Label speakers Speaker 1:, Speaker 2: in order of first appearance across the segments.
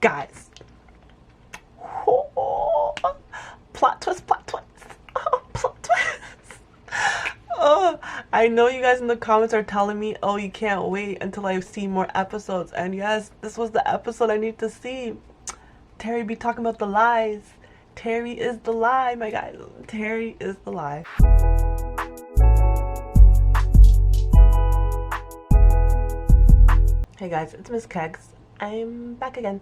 Speaker 1: Guys. Oh, plot twist, plot twist. Oh, plot twist. Oh, I know you guys in the comments are telling me, oh, you can't wait until I see more episodes. And yes, this was the episode I need to see. Terry be talking about the lies. Terry is the lie, my guys. Terry is the lie. Hey guys, it's Miss Kegs. I'm back again.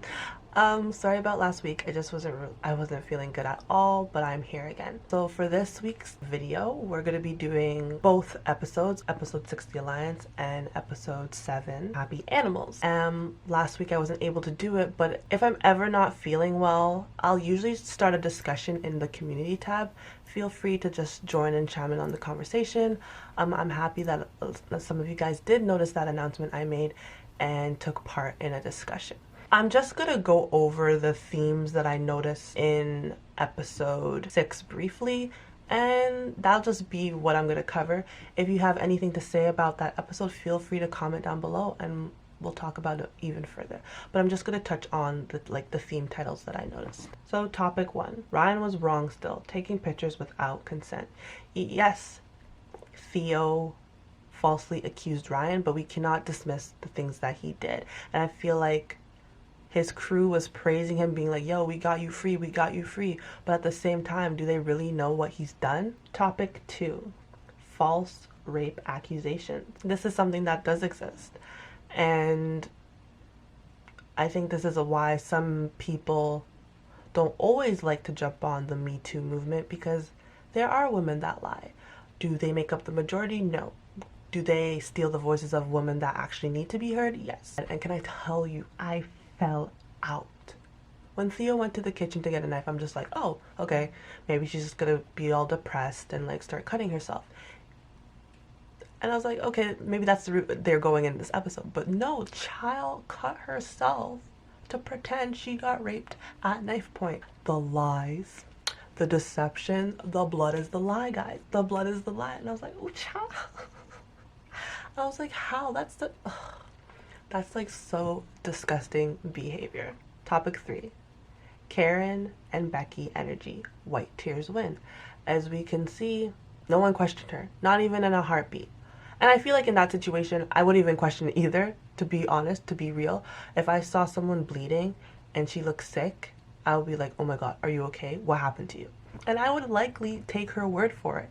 Speaker 1: Sorry about last week. I wasn't feeling good at all, but I'm here again. So for this week's video, we're gonna be doing both episodes, episode 6, The Alliance, and episode 7, Happy Animals. Last week I wasn't able to do it, but if I'm ever not feeling well, I'll usually start a discussion in the community tab. Feel free to just join and chime in on the conversation. I'm happy that some of you guys did notice that announcement I made and took part in a discussion. I'm just gonna go over the themes that I noticed in episode 6 briefly, and that'll just be what I'm gonna cover. If you have anything to say about that episode, feel free to comment down below and we'll talk about it even further. But I'm just gonna touch on the theme titles that I noticed. So topic 1, Ryan was wrong still, taking pictures without consent. Yes, Theo falsely accused Ryan, but we cannot dismiss the things that he did. And I feel like his crew was praising him, being like, yo, we got you free, we got you free. But at the same time, do they really know what he's done? Topic 2, false rape accusations. This is something that does exist. And I think this is why some people don't always like to jump on the Me Too movement, because there are women that lie. Do they make up the majority? No. Do they steal the voices of women that actually need to be heard? Yes. And can I tell you, I fell out. When Theo went to the kitchen to get a knife, I'm just like, oh, okay, maybe she's just gonna be all depressed and like start cutting herself. And I was like, okay, maybe that's the route they're going in this episode. But no, child cut herself to pretend she got raped at knife point. The lies, the deception, the blood is the lie, guys. The blood is the lie. And I was like, oh, child. I was like, how? That's like so disgusting behavior. Topic 3, Karen and Becky energy. White tears win. As we can see, no one questioned her, not even in a heartbeat. And I feel like in that situation, I wouldn't even question it either, to be honest, to be real. If I saw someone bleeding and she looked sick, I would be like, oh my God, are you okay? What happened to you? And I would likely take her word for it.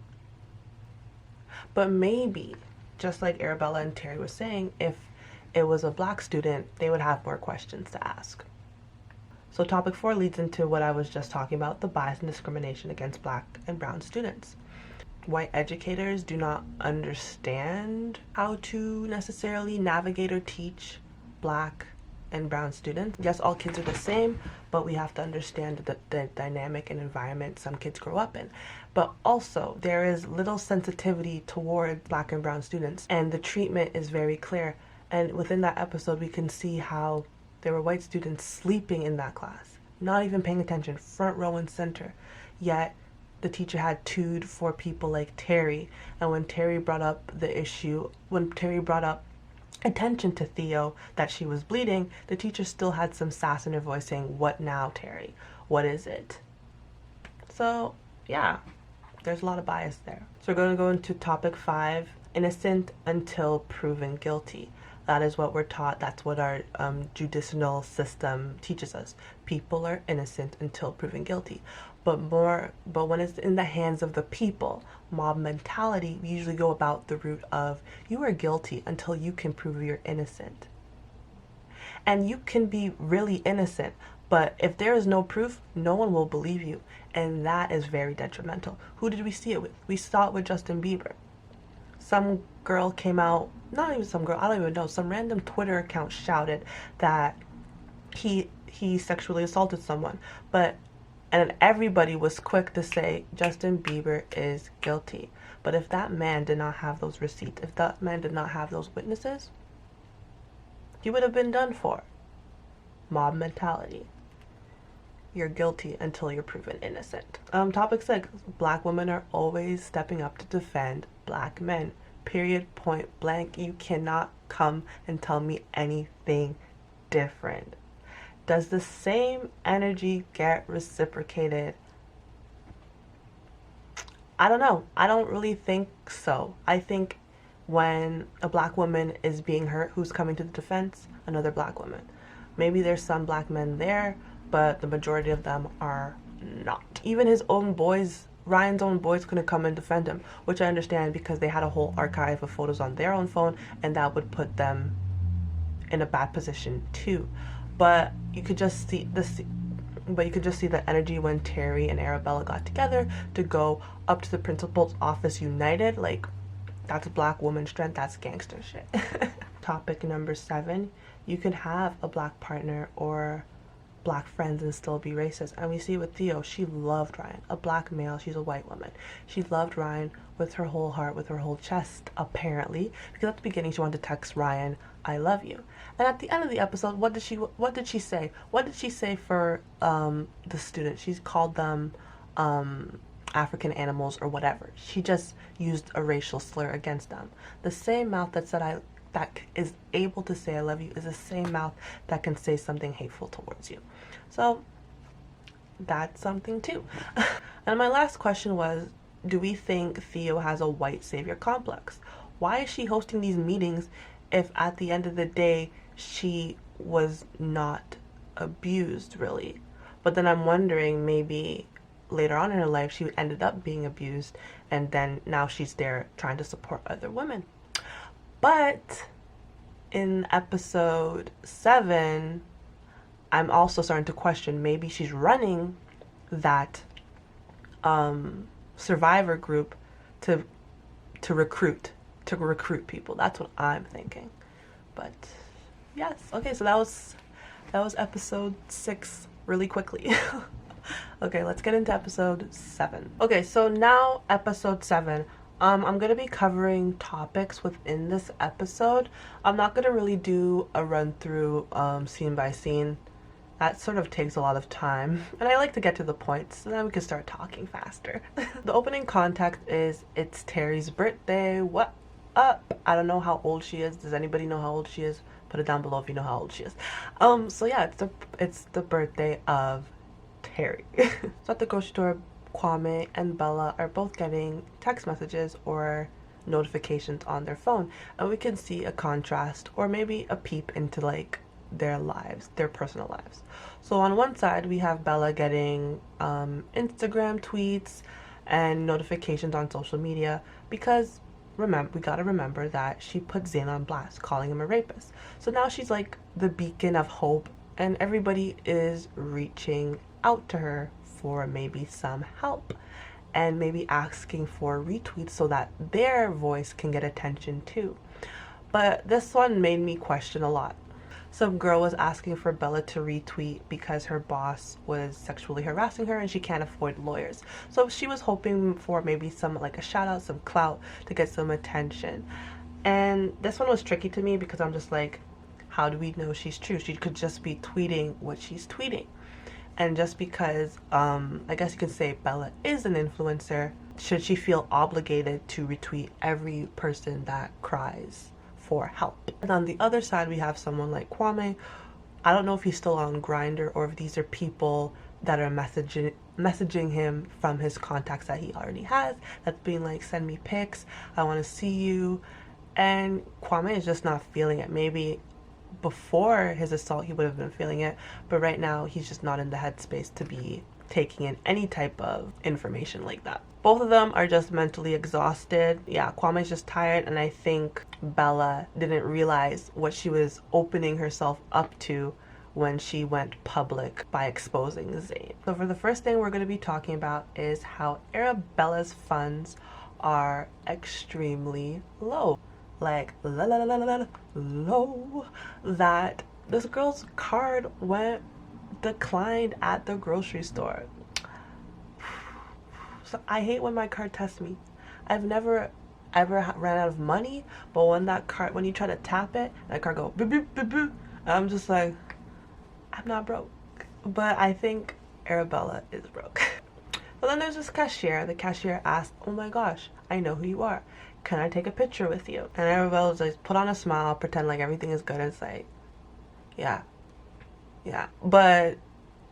Speaker 1: But maybe, just like Arabella and Terry was saying, if it was a black student, they would have more questions to ask. So topic 4 leads into what I was just talking about, the bias and discrimination against black and brown students. White educators do not understand how to necessarily navigate or teach black and brown students. Yes, all kids are the same, but we have to understand the dynamic and environment some kids grow up in. But also, there is little sensitivity toward black and brown students, and the treatment is very clear. And within that episode, we can see how there were white students sleeping in that class, not even paying attention, front row and center. Yet, the teacher had tutored for people like Terry. And when Terry brought up attention to Theo that she was bleeding, the teacher still had some sass in her voice saying, what now, Terry? What is it? So, yeah, there's a lot of bias there. So we're going to go into topic 5, innocent until proven guilty. That is what we're taught. That's what our judicial system teaches us. People are innocent until proven guilty. But when it's in the hands of the people, mob mentality, we usually go about the route of you are guilty until you can prove you're innocent. And you can be really innocent, but if there is no proof, no one will believe you. And that is very detrimental. Who did we see it with? We saw it with Justin Bieber. Some girl came out, not even some girl, I don't even know, some random Twitter account shouted that he sexually assaulted someone. And everybody was quick to say Justin Bieber is guilty. But if that man did not have those receipts, if that man did not have those witnesses, he would have been done for. Mob mentality. You're guilty until you're proven innocent. Topic 6, black women are always stepping up to defend black men. Period, point blank. You cannot come and tell me anything different. Does the same energy get reciprocated? I don't know. I don't really think so. I think when a black woman is being hurt, who's coming to the defense? Another black woman. Maybe there's some black men there, but the majority of them are not. Even his own boys, Ryan's own boys, couldn't come and defend him, which I understand because they had a whole archive of photos on their own phone, and that would put them in a bad position too. But you could just see this. But you could just see the energy when Terry and Arabella got together to go up to the principal's office united. Like, that's black woman strength. That's gangster shit. Topic number 7. You can have a black partner or black friends and still be racist. And we see with Theo, she loved Ryan. A black male, she's a white woman. She loved Ryan with her whole heart, with her whole chest, apparently. Because at the beginning, she wanted to text Ryan, "I love you." And at the end of the episode, what did she say? What did she say for the students? She called them African animals or whatever. She just used a racial slur against them. The same mouth that said that is able to say "I love you" is the same mouth that can say something hateful towards you. So that's something too. And my last question was, do we think Theo has a white savior complex? Why is she hosting these meetings if at the end of the day she was not abused, really? But then I'm wondering, maybe later on in her life she ended up being abused, and then now she's there trying to support other women. But in episode 7, I'm also starting to question, maybe she's running that survivor group to recruit people. That's what I'm thinking. But yes, okay, so that was episode 6 really quickly. Okay, let's get into episode 7. Okay, so now episode 7. I'm going to be covering topics within this episode. I'm not going to really do a run through scene by scene. That sort of takes a lot of time, and I like to get to the point so then we can start talking faster. The opening context is it's Terry's birthday. What up? I don't know how old she is. Does anybody know how old she is? Put it down below if you know how old she is. So yeah, it's the birthday of Terry. So at the grocery store, Kwame and Bella are both getting text messages or notifications on their phone, and we can see a contrast or maybe a peep into like their lives, their personal lives. So on one side we have Bella getting Instagram tweets and notifications on social media because we gotta remember that she put Zayn on blast, calling him a rapist. So now she's like the beacon of hope, and everybody is reaching out to her for maybe some help and maybe asking for retweets so that their voice can get attention too. But this one made me question a lot. Some girl was asking for Bella to retweet because her boss was sexually harassing her and she can't afford lawyers. So she was hoping for maybe some, like a shout out, some clout to get some attention. And this one was tricky to me because I'm just like, how do we know she's true? She could just be tweeting what she's tweeting. And just because, I guess you could say Bella is an influencer, should she feel obligated to retweet every person that cries for help? And on the other side, we have someone like Kwame. I don't know if he's still on Grindr or if these are people that are messaging him from his contacts that he already has, that's being like, send me pics, I want to see you. And Kwame is just not feeling it. Maybe before his assault he would have been feeling it, but right now he's just not in the headspace to be taking in any type of information like that. Both of them are just mentally exhausted. Yeah, Kwame's just tired, and I think Bella didn't realize what she was opening herself up to when she went public by exposing Zayn. So for the first thing we're going to be talking about is how Arabella's funds are extremely low. Like low, that this girl's card went declined at the grocery store. So I hate when my card tests me. I've never ever ran out of money, but when you try to tap it, that card go boop boop boop boop, and I'm just like, I'm not broke. But I think Arabella is broke. But then there's this cashier. The cashier asked, oh my gosh, I know who you are. Can I take a picture with you? And Arabella's like, put on a smile, pretend like everything is good, and it's like, yeah, Yeah, but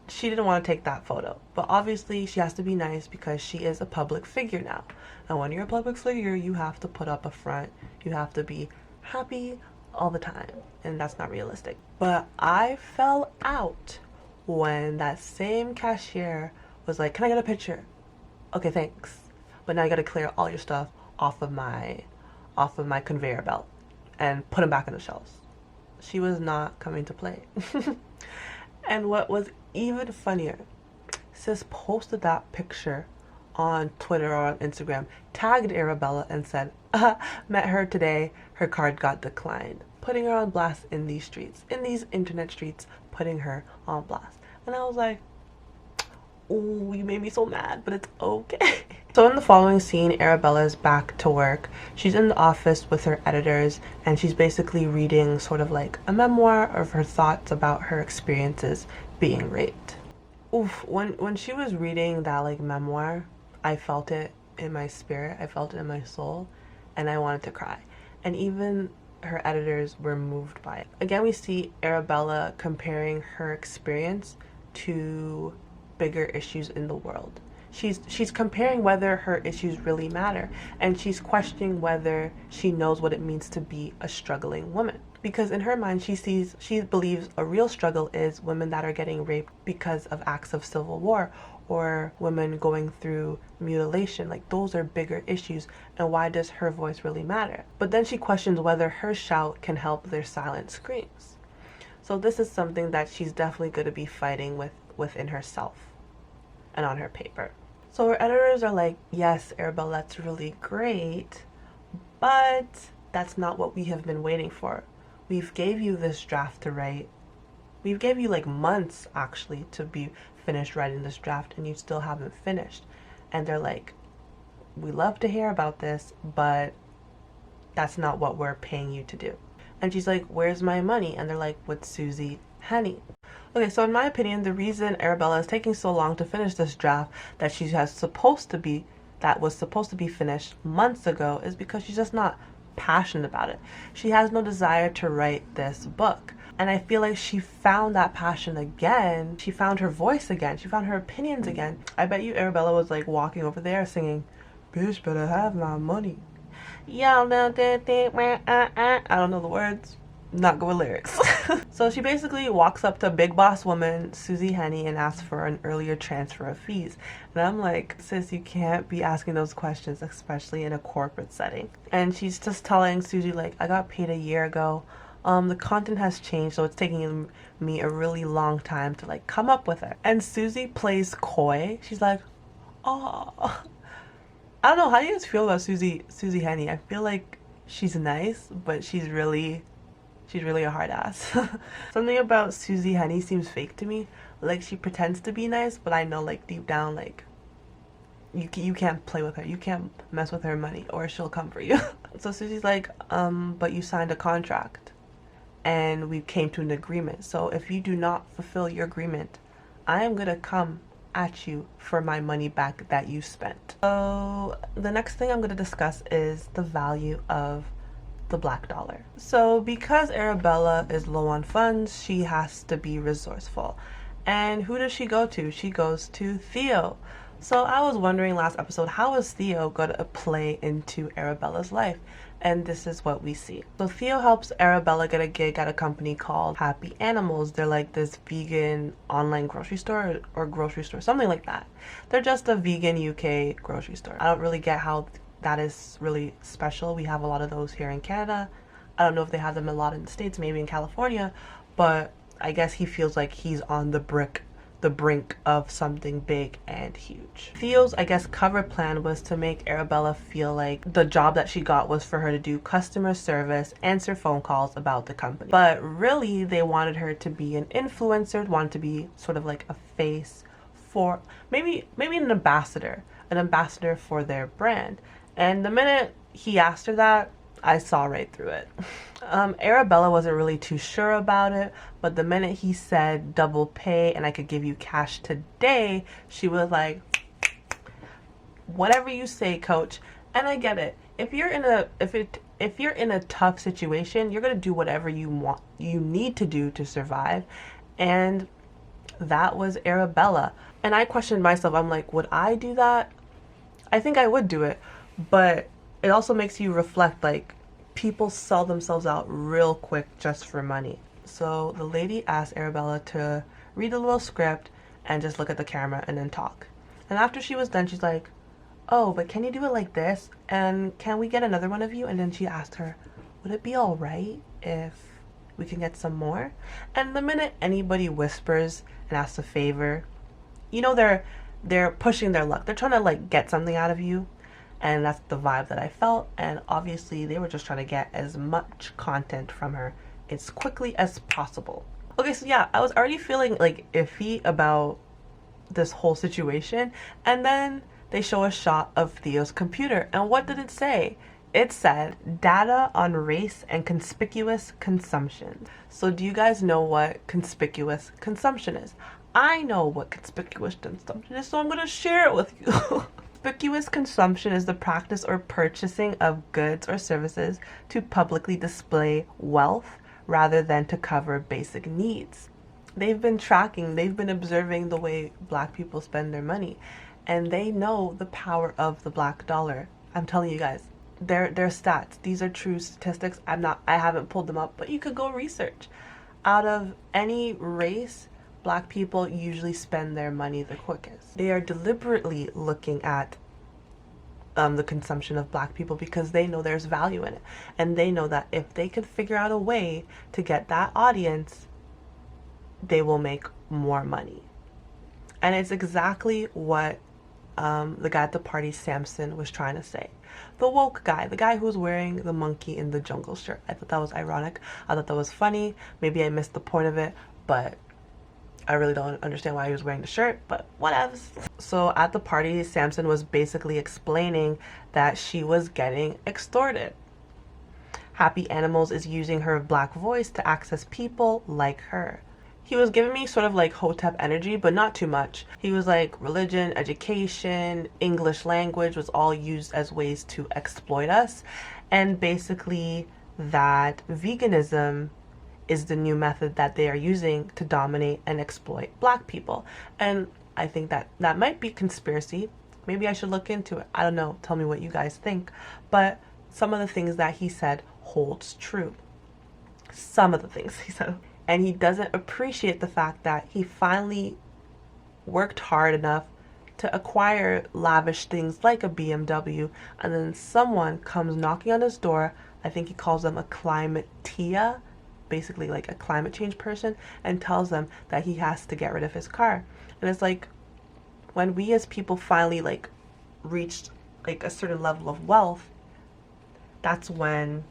Speaker 1: she didn't want to take that photo. But obviously she has to be nice because she is a public figure now. And when you're a public figure, you have to put up a front. You have to be happy all the time. And that's not realistic. But I fell out when that same cashier was like, "Can I get a picture?" "Okay, thanks. But now you gotta clear all your stuff off of my conveyor belt and put them back on the shelves." She was not coming to play. And what was even funnier, sis posted that picture on Twitter or on Instagram, tagged Arabella and said, "Met her today, her card got declined," putting her on blast in these streets, in these internet streets, putting her on blast. And I was like, "Ooh, you made me so mad, but it's okay." So in the following scene, Arabella is back to work. She's in the office with her editors, and she's basically reading sort of like a memoir of her thoughts about her experiences being raped. Oof, when she was reading that like memoir, I felt it in my spirit, I felt it in my soul, and I wanted to cry. And even her editors were moved by it. Again, we see Arabella comparing her experience to bigger issues in the world. She's comparing whether her issues really matter, and she's questioning whether she knows what it means to be a struggling woman. Because in her mind, she believes a real struggle is women that are getting raped because of acts of civil war, or women going through mutilation. Like, those are bigger issues, and why does her voice really matter? But then she questions whether her shout can help their silent screams. So this is something that she's definitely going to be fighting within herself and on her paper. So her editors are like, "Yes, Arabella, that's really great, but that's not what we have been waiting for. We've gave you this draft to write. We've gave you like months actually to be finished writing this draft, and you still haven't finished." And they're like, "We love to hear about this, but that's not what we're paying you to do." And she's like, "Where's my money?" And they're like, "With Susie Henny." Okay, so in my opinion, the reason Arabella is taking so long to finish this draft that was supposed to be finished months ago is because she's just not passionate about it. She has no desire to write this book. And I feel like she found that passion again. She found her voice again. She found her opinions again. I bet you Arabella was like walking over there singing, "Bitch better have my money. Y'all know that I don't know the words. Not good with lyrics." So she basically walks up to big boss woman Susie Henny and asks for an earlier transfer of fees. And I'm like, "Sis, you can't be asking those questions, especially in a corporate setting." And she's just telling Susie like, "I got paid a year ago. The content has changed, so it's taking me a really long time to like come up with it." And Susie plays coy. She's like, "Oh." I don't know, how do you guys feel about Susie Henny? I feel like she's nice, but she's really a hard ass. Something about Susie Henny seems fake to me. Like, she pretends to be nice, but I know like deep down, like, you can't play with her. You can't mess with her money or she'll come for you. So Susie's like, "But you signed a contract and we came to an agreement. So if you do not fulfill your agreement, I am gonna come at you for my money back that you spent." So the next thing I'm going to discuss is the value of the black dollar. So because Arabella is low on funds, she has to be resourceful. And who does she go to? She goes to Theo. So I was wondering last episode, how is Theo going to play into Arabella's life? And this is what we see. So Theo helps Arabella get a gig at a company called Happy Animals. They're like this vegan online grocery store or grocery store, something like that. They're just a vegan UK grocery store. I don't really get how that is really special. We have a lot of those here in Canada. I don't know if they have them a lot in the States, maybe in California, but I guess he feels like he's on the brink of something big and huge. Theo's, I guess, cover plan was to make Arabella feel like the job that she got was for her to do customer service, answer phone calls about the company. But really, they wanted her to be an influencer, wanted to be sort of like a face for, maybe an ambassador for their brand. And the minute he asked her that, I saw right through it. Arabella wasn't really too sure about it, but the minute he said double pay and I could give you cash today, she was like, "Whatever you say, coach." And I get it. If you're in a tough situation, you're gonna do whatever you need to do to survive. And that was Arabella. And I questioned myself. I'm like, would I do that? I think I would do it. But it also makes you reflect, like, people sell themselves out real quick just for money. So the lady asked Arabella to read a little script and just look at the camera and then talk. And after she was done, she's like, oh, but can you do it like this? And can we get another one of you? And then she asked her, would it be all right if we can get some more? And the minute anybody whispers and asks a favor, you know they're pushing their luck. They're trying to like get something out of you. And that's the vibe that I felt. And obviously they were just trying to get as much content from her as quickly as possible. Okay, so yeah, I was already feeling like iffy about this whole situation. And then they show a shot of Theo's computer. And what did it say? It said data on race and conspicuous consumption. So do you guys know what conspicuous consumption is? I know what conspicuous consumption is, so I'm going to share it with you. Conspicuous consumption is the practice or purchasing of goods or services to publicly display wealth rather than to cover basic needs. They've been tracking, they've been observing the way Black people spend their money, and they know the power of the Black dollar. I'm telling you guys, they're stats. These are true statistics. I haven't pulled them up, but you could go research. Out of any race, Black people usually spend their money the quickest. They are deliberately looking at the consumption of Black people because they know there's value in it. And they know that if they could figure out a way to get that audience, they will make more money. And it's exactly what the guy at the party, Samson, was trying to say. The woke guy, the guy who was wearing the monkey in the jungle shirt. I thought that was ironic. I thought that was funny. Maybe I missed the point of it, but I really don't understand why he was wearing the shirt, but whatever. So at the party, Samson was basically explaining that she was getting extorted. Happy Animals is using her Black voice to access people like her. He was giving me sort of like Hotep energy, but not too much. He was like religion, education, English language was all used as ways to exploit us. And basically that veganism is the new method that they are using to dominate and exploit Black people. And I think that that might be conspiracy. Maybe I should look into it. I don't know. Tell me what you guys think. But some of the things that he said holds true. Some of the things he said. And he doesn't appreciate the fact that he finally worked hard enough to acquire lavish things like a BMW, and then someone comes knocking on his door. I think he calls them a climatea, basically like a climate change person, and tells them that he has to get rid of his car. And it's like, when we as people finally like reached like a certain level of wealth, that's when,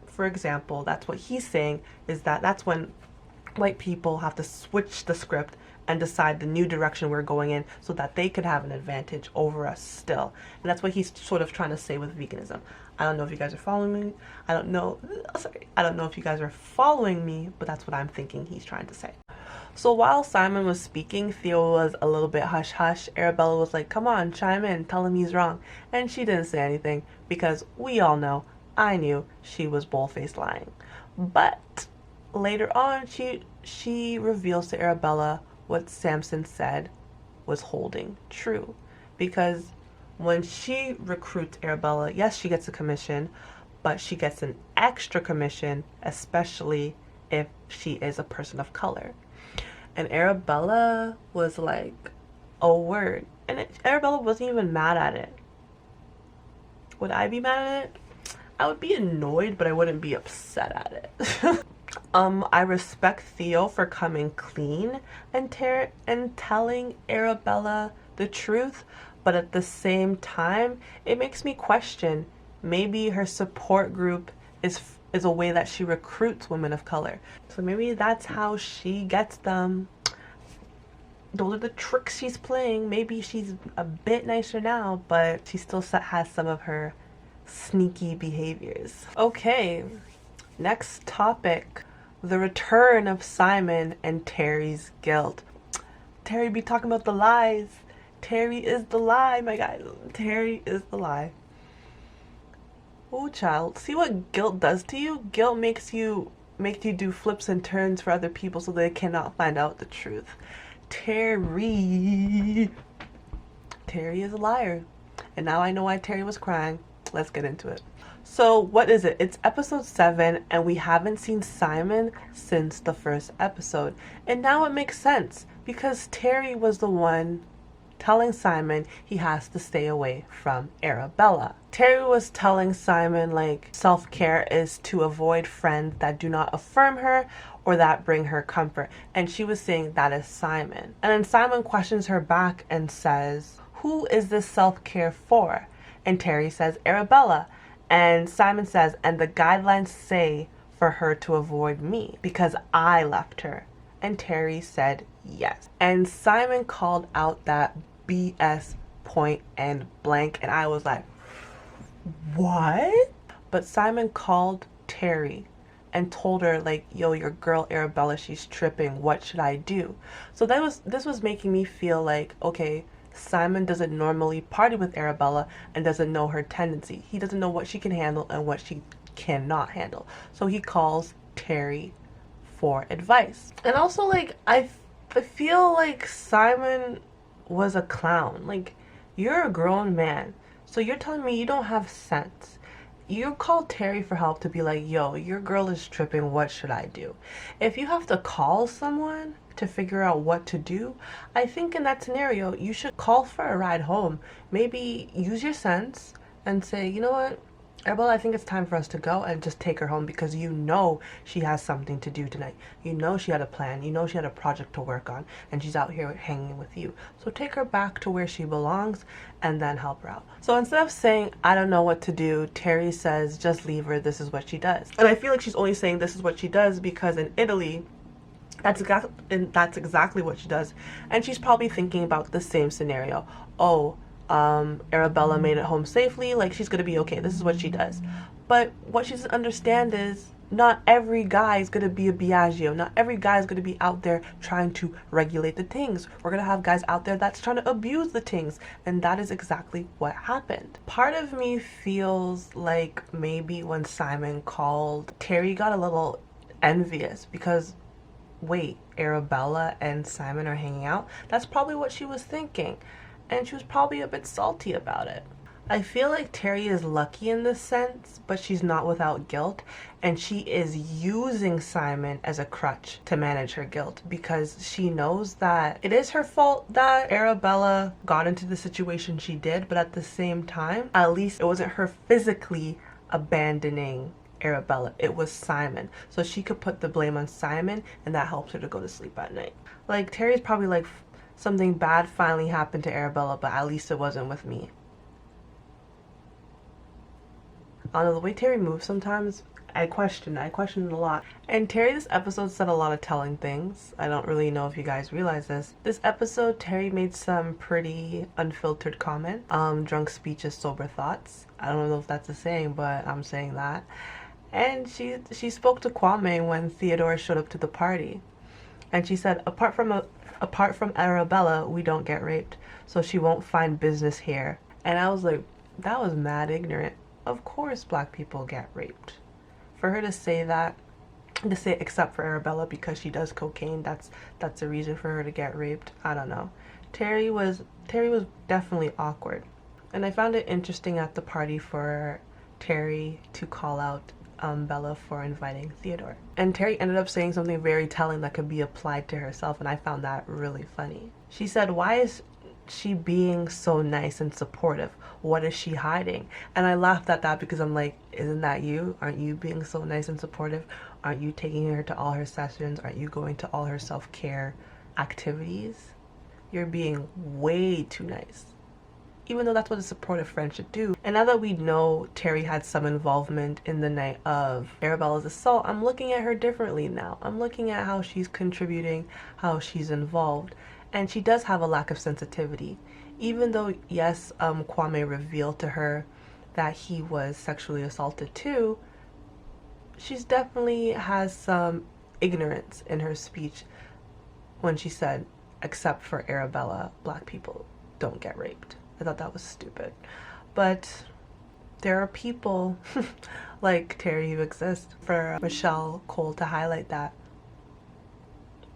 Speaker 1: for example, that's what he's saying, is that that's when white people have to switch the script and decide the new direction we're going in so that they could have an advantage over us still. And that's what he's sort of trying to say with veganism. I don't know if you guys are following me. I don't know if you guys are following me, but that's what I'm thinking he's trying to say. So while Simon was speaking, Theo was a little bit hush-hush. Arabella was like, come on, chime in, tell him he's wrong. And she didn't say anything because we all know, I knew, she was bold-faced lying. But later on, she reveals to Arabella what Samson said was holding true. Because when she recruits Arabella, yes, she gets a commission, but she gets an extra commission, especially if she is a person of color. And Arabella was like, oh, word. And Arabella wasn't even mad at it. Would I be mad at it? I would be annoyed, but I wouldn't be upset at it. I respect Theo for coming clean and telling Arabella the truth, but at the same time, it makes me question, maybe her support group is a way that she recruits women of color. So maybe that's how she gets them. Those are the tricks she's playing. Maybe she's a bit nicer now, but she still has some of her sneaky behaviors. Okay, next topic. The return of Simon and Terry's guilt. Terry be talking about the lies. Terry is the lie, my guys. Terry is the lie. Oh, child. See what guilt does to you? Guilt makes you make you do flips and turns for other people so they cannot find out the truth. Terry is a liar. And now I know why Terry was crying. Let's get into it. So what is it? It's episode 7 and we haven't seen Simon since the first episode. And now it makes sense because Terry was the one telling Simon he has to stay away from Arabella. Terry was telling Simon like self-care is to avoid friends that do not affirm her or that bring her comfort. And she was saying that is Simon. And then Simon questions her back and says, who is this self-care for? And Terry says, Arabella. And Simon says, and the guidelines say for her to avoid me because I left her. And Terry said, yes. And Simon called out that BS point and blank. And I was like, what? But Simon called Terry and told her like, yo, your girl Arabella, she's tripping. What should I do? So this was making me feel like, okay, Simon doesn't normally party with Arabella and doesn't know her tendency. He doesn't know what she can handle and what she cannot handle. So he calls Terry for advice. And also like, I feel like Simon was a clown. Like, you're a grown man. So you're telling me you don't have sense. You call Terry for help to be like, yo, your girl is tripping. What should I do? If you have to call someone to figure out what to do, I think in that scenario, you should call for a ride home. Maybe use your sense and say, you know what, Arabella, I think it's time for us to go, and just take her home because you know she has something to do tonight. You know she had a plan. You know she had a project to work on, and she's out here hanging with you. So take her back to where she belongs and then help her out. So instead of saying, I don't know what to do, Terry says, just leave her. This is what she does. And I feel like she's only saying this is what she does because in Italy, that's exactly what she does. And she's probably thinking about the same scenario. Oh, Arabella made it home safely, like she's gonna be okay. This is what she does. But what she doesn't understand is not every guy is gonna be a Biagio. Not every guy is gonna be out there trying to regulate the things. We're gonna have guys out there that's trying to abuse the things, and that is exactly what happened. Part of me feels like maybe when Simon called, Terry got a little envious because wait, Arabella and Simon are hanging out? That's probably what she was thinking. And she was probably a bit salty about it. I feel like Terry is lucky in this sense, but she's not without guilt. And she is using Simon as a crutch to manage her guilt because she knows that it is her fault that Arabella got into the situation she did. But at the same time, at least it wasn't her physically abandoning Arabella, it was Simon. So she could put the blame on Simon and that helps her to go to sleep at night. Like Terry's probably like, something bad finally happened to Arabella, but at least it wasn't with me. I don't know, the way Terry moves sometimes, I question it a lot. And Terry this episode said a lot of telling things. I don't really know if you guys realize this. This episode, Terry made some pretty unfiltered comments. Drunk speeches, sober thoughts. I don't know if that's a saying, but I'm saying that. And she spoke to Kwame when Theodore showed up to the party. And she said, apart from Arabella, we don't get raped, so she won't find business here. And I was like, that was mad ignorant. Of course black people get raped. For her to say that, to say except for Arabella because she does cocaine, that's a reason for her to get raped. I don't know. Terry was definitely awkward. And I found it interesting at the party for Terry to call out Bella for inviting Theodore. And Terry ended up saying something very telling that could be applied to herself, and I found that really funny. She said, why is she being so nice and supportive? What is she hiding? And I laughed at that because I'm like, isn't that you? Aren't you being so nice and supportive? Aren't you taking her to all her sessions? Aren't you going to all her self-care activities? You're being way too nice. Even though that's what a supportive friend should do. And now that we know Terry had some involvement in the night of Arabella's assault, I'm looking at her differently now. I'm looking at how she's contributing, how she's involved. And she does have a lack of sensitivity. Even though, yes, Kwame revealed to her that he was sexually assaulted too, she's definitely has some ignorance in her speech when she said, except for Arabella, black people don't get raped. I thought that was stupid. But there are people Like, Terry, you exist. For Michelle Cole to highlight that,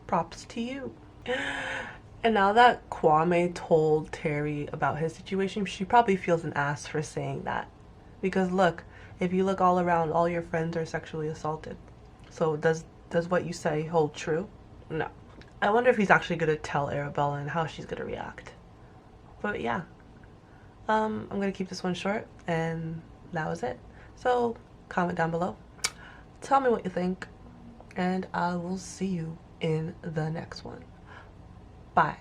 Speaker 1: props to you. And now that Kwame told Terry about his situation, she probably feels an ass for saying that. Because look, if you look all around, all your friends are sexually assaulted. So does what you say hold true? No. I wonder if he's actually gonna tell Arabella and how she's gonna react. But yeah. I'm gonna keep this one short, and that was it. So comment down below. Tell me what you think, and I will see you in the next one. Bye.